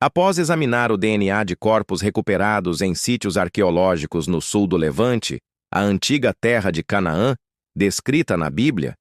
Após examinar o DNA de corpos recuperados em sítios arqueológicos no sul do Levante, a antiga terra de Canaã, descrita na Bíblia,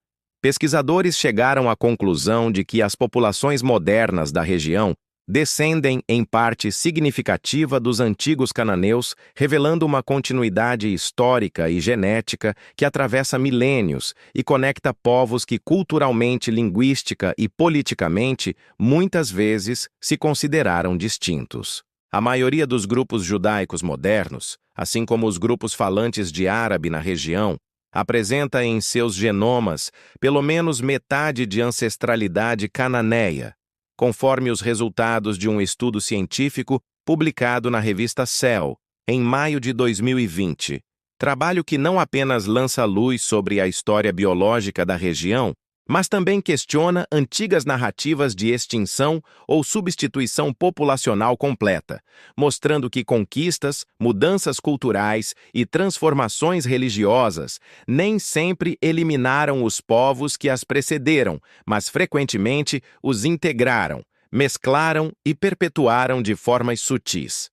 pesquisadores chegaram à conclusão de que as populações modernas da região descendem em parte significativa dos antigos cananeus, revelando uma continuidade histórica e genética que atravessa milênios e conecta povos que culturalmente, linguística e politicamente muitas vezes se consideraram distintos. A maioria dos grupos judaicos modernos, assim como os grupos falantes de árabe na região, apresenta em seus genomas pelo menos metade de ancestralidade cananeia, conforme os resultados de um estudo científico publicado na revista Cell, em maio de 2020. Trabalho que não apenas lança luz sobre a história biológica da região, mas também questiona antigas narrativas de extinção ou substituição populacional completa, mostrando que conquistas, mudanças culturais e transformações religiosas nem sempre eliminaram os povos que as precederam, mas frequentemente os integraram, mesclaram e perpetuaram de formas sutis.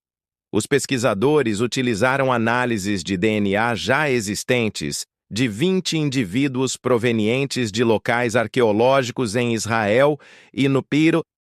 Os pesquisadores utilizaram análises de DNA já existentes de 20 indivíduos provenientes de locais arqueológicos em Israel e no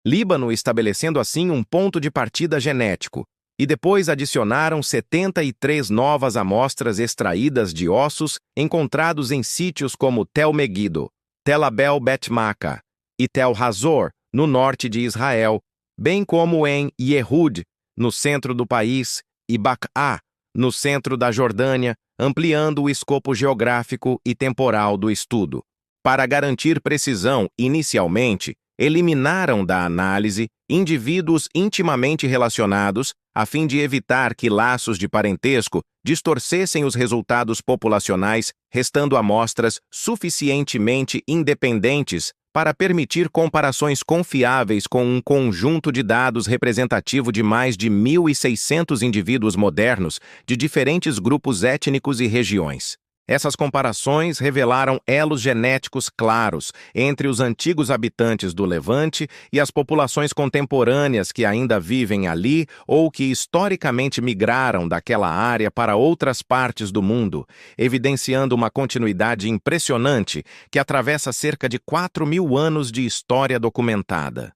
Líbano, estabelecendo assim um ponto de partida genético, e depois adicionaram 73 novas amostras extraídas de ossos encontrados em sítios como Tel Megido, Tel Abel Bet Maca e Tel Hazor, no norte de Israel, bem como em Yehud, no centro do país, e Baqá, no centro da Jordânia, ampliando o escopo geográfico e temporal do estudo. Para garantir precisão, inicialmente, eliminaram da análise indivíduos intimamente relacionados, a fim de evitar que laços de parentesco distorcessem os resultados populacionais, restando amostras suficientemente independentes para permitir comparações confiáveis com um conjunto de dados representativo de mais de 1.600 indivíduos modernos de diferentes grupos étnicos e regiões. Essas comparações revelaram elos genéticos claros entre os antigos habitantes do Levante e as populações contemporâneas que ainda vivem ali ou que historicamente migraram daquela área para outras partes do mundo, evidenciando uma continuidade impressionante que atravessa cerca de 4.000 anos de história documentada.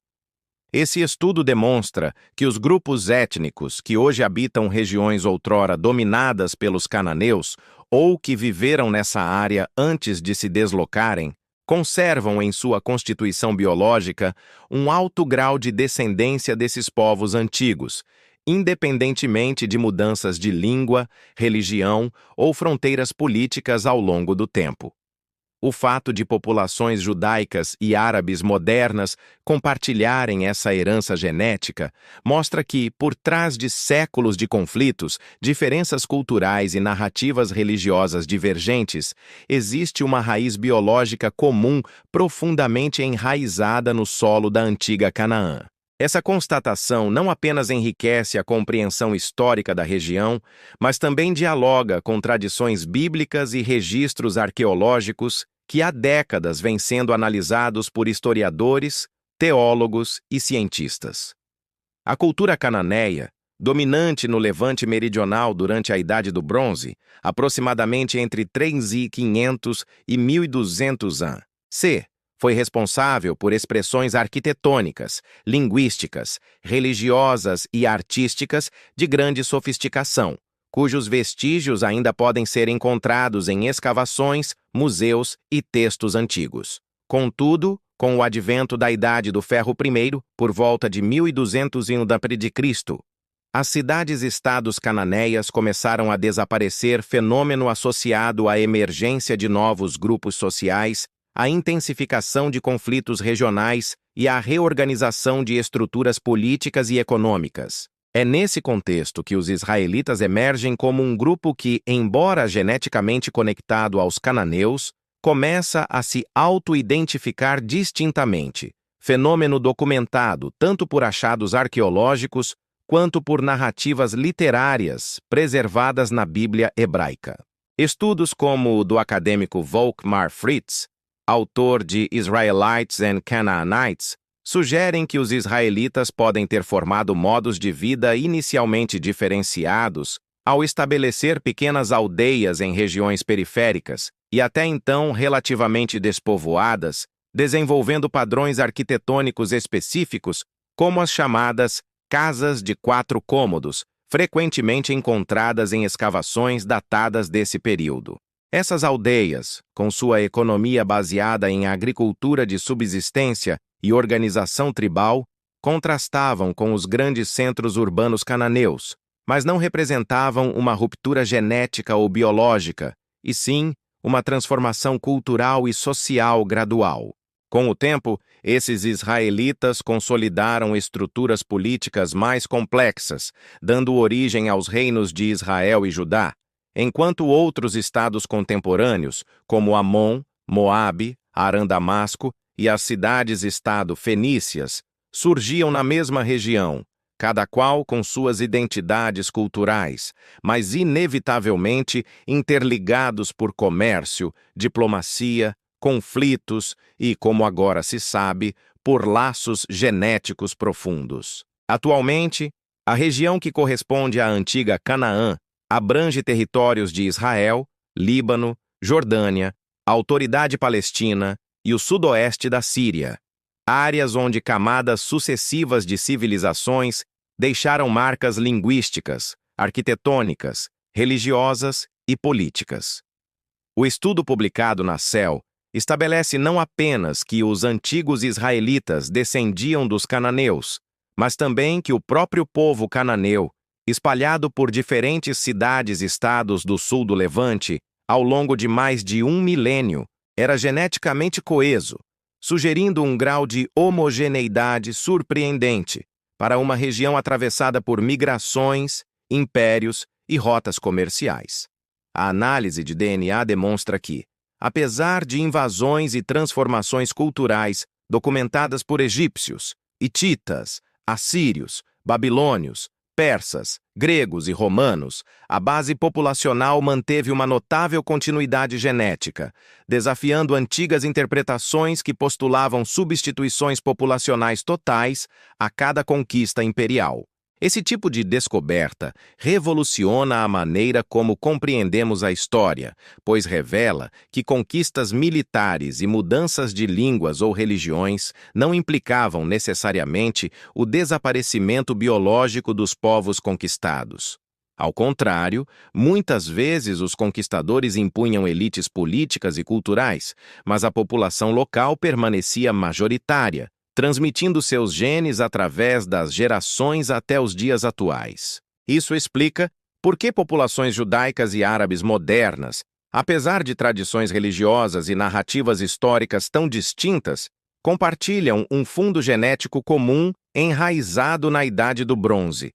Esse estudo demonstra que os grupos étnicos que hoje habitam regiões outrora dominadas pelos cananeus ou que viveram nessa área antes de se deslocarem, conservam em sua constituição biológica um alto grau de descendência desses povos antigos, independentemente de mudanças de língua, religião ou fronteiras políticas ao longo do tempo. O fato de populações judaicas e árabes modernas compartilharem essa herança genética mostra que, por trás de séculos de conflitos, diferenças culturais e narrativas religiosas divergentes, existe uma raiz biológica comum profundamente enraizada no solo da antiga Canaã. Essa constatação não apenas enriquece a compreensão histórica da região, mas também dialoga com tradições bíblicas e registros arqueológicos que há décadas vêm sendo analisados por historiadores, teólogos e cientistas. A cultura cananeia, dominante no Levante meridional durante a Idade do Bronze, aproximadamente entre 3.500 e 1.200 a.C., foi responsável por expressões arquitetônicas, linguísticas, religiosas e artísticas de grande sofisticação, cujos vestígios ainda podem ser encontrados em escavações, museus e textos antigos. Contudo, com o advento da Idade do Ferro I, por volta de 1201 d.C., as cidades-estados cananeias começaram a desaparecer, fenômeno associado à emergência de novos grupos sociais, à intensificação de conflitos regionais e à reorganização de estruturas políticas e econômicas. É nesse contexto que os israelitas emergem como um grupo que, embora geneticamente conectado aos cananeus, começa a se auto-identificar distintamente, fenômeno documentado tanto por achados arqueológicos quanto por narrativas literárias preservadas na Bíblia hebraica. Estudos como o do acadêmico Volkmar Fritz, autor de Israelites and Canaanites, sugerem que os israelitas podem ter formado modos de vida inicialmente diferenciados ao estabelecer pequenas aldeias em regiões periféricas e até então relativamente despovoadas, desenvolvendo padrões arquitetônicos específicos, como as chamadas casas de 4 cômodos, frequentemente encontradas em escavações datadas desse período. Essas aldeias, com sua economia baseada em agricultura de subsistência e organização tribal, contrastavam com os grandes centros urbanos cananeus, mas não representavam uma ruptura genética ou biológica, e sim uma transformação cultural e social gradual. Com o tempo, esses israelitas consolidaram estruturas políticas mais complexas, dando origem aos reinos de Israel e Judá, enquanto outros estados contemporâneos, como Amon, Moabe, Arã-Damasco e as cidades-estado fenícias, surgiam na mesma região, cada qual com suas identidades culturais, mas inevitavelmente interligados por comércio, diplomacia, conflitos e, como agora se sabe, por laços genéticos profundos. Atualmente, a região que corresponde à antiga Canaã abrange territórios de Israel, Líbano, Jordânia, Autoridade Palestina e o sudoeste da Síria, áreas onde camadas sucessivas de civilizações deixaram marcas linguísticas, arquitetônicas, religiosas e políticas. O estudo publicado na CEL estabelece não apenas que os antigos israelitas descendiam dos cananeus, mas também que o próprio povo cananeu, espalhado por diferentes cidades-estados do sul do Levante, ao longo de mais de 1 milênio, era geneticamente coeso, sugerindo um grau de homogeneidade surpreendente para uma região atravessada por migrações, impérios e rotas comerciais. A análise de DNA demonstra que, apesar de invasões e transformações culturais documentadas por egípcios, hititas, assírios, babilônios, persas, gregos e romanos, a base populacional manteve uma notável continuidade genética, desafiando antigas interpretações que postulavam substituições populacionais totais a cada conquista imperial. Esse tipo de descoberta revoluciona a maneira como compreendemos a história, pois revela que conquistas militares e mudanças de línguas ou religiões não implicavam necessariamente o desaparecimento biológico dos povos conquistados. Ao contrário, muitas vezes os conquistadores impunham elites políticas e culturais, mas a população local permanecia majoritária, transmitindo seus genes através das gerações até os dias atuais. Isso explica por que populações judaicas e árabes modernas, apesar de tradições religiosas e narrativas históricas tão distintas, compartilham um fundo genético comum enraizado na Idade do Bronze.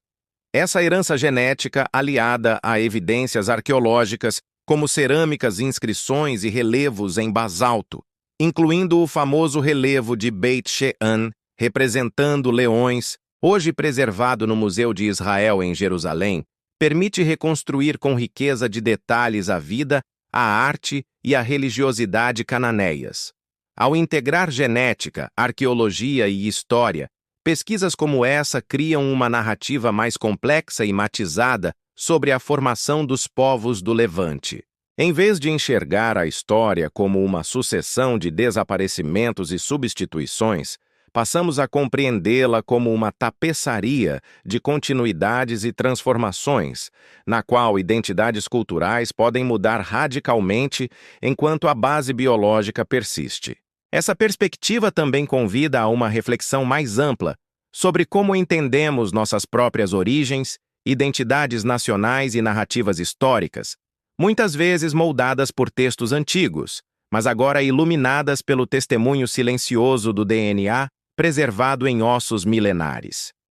Essa herança genética, aliada a evidências arqueológicas, como cerâmicas, inscrições e relevos em basalto, incluindo o famoso relevo de Beit She'an, representando leões, hoje preservado no Museu de Israel em Jerusalém, permite reconstruir com riqueza de detalhes a vida, a arte e a religiosidade cananeias. Ao integrar genética, arqueologia e história, pesquisas como essa criam uma narrativa mais complexa e matizada sobre a formação dos povos do Levante. Em vez de enxergar a história como uma sucessão de desaparecimentos e substituições, passamos a compreendê-la como uma tapeçaria de continuidades e transformações, na qual identidades culturais podem mudar radicalmente enquanto a base biológica persiste. Essa perspectiva também convida a uma reflexão mais ampla sobre como entendemos nossas próprias origens, identidades nacionais e narrativas históricas, muitas vezes moldadas por textos antigos, mas agora iluminadas pelo testemunho silencioso do DNA preservado em ossos milenares.